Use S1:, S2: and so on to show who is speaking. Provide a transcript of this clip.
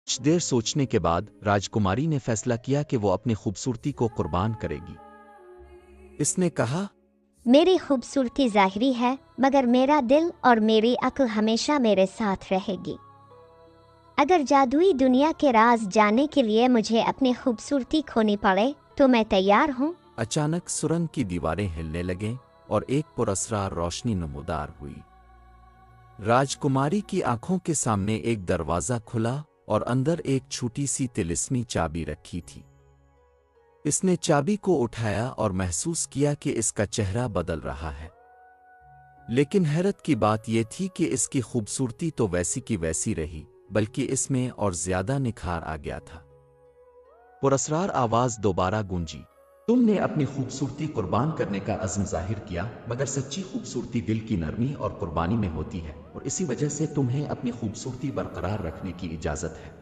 S1: कुछ देर सोचने के बाद राजकुमारी ने फैसला किया कि वो अपनी खूबसूरती को कुर्बान करेगी। इसने कहा,
S2: मेरी खूबसूरती ज़ाहिरी है, मगर मेरा दिल और मेरी अक्ल हमेशा मेरे साथ रहेगी। अगर जादुई दुनिया के राज जानने के लिए मुझे अपनी खूबसूरती खोनी पड़े तो मैं तैयार हूँ।
S1: अचानक सुरंग की दीवारें हिलने लगें और एक पुरस्कार रोशनी नमूदार हुई। राजकुमारी की आंखों के सामने एक दरवाज़ा खुला और अंदर एक छोटी सी तिलिस्मी चाबी रखी थी। इसने चाबी को उठाया और महसूस किया कि इसका चेहरा बदल रहा है। लेकिन हैरत की बात यह थी कि इसकी खूबसूरती तो वैसी की वैसी रही, बल्कि इसमें और ज्यादा निखार आ गया था। पुरस्कार आवाज दोबारा गूंजी, तुमने अपनी खूबसूरती कुर्बान करने का अज़्म जाहिर किया, मगर सच्ची खूबसूरती दिल की नरमी और कुर्बानी में होती है, और इसी वजह से तुम्हें अपनी खूबसूरती बरकरार रखने की इजाज़त है।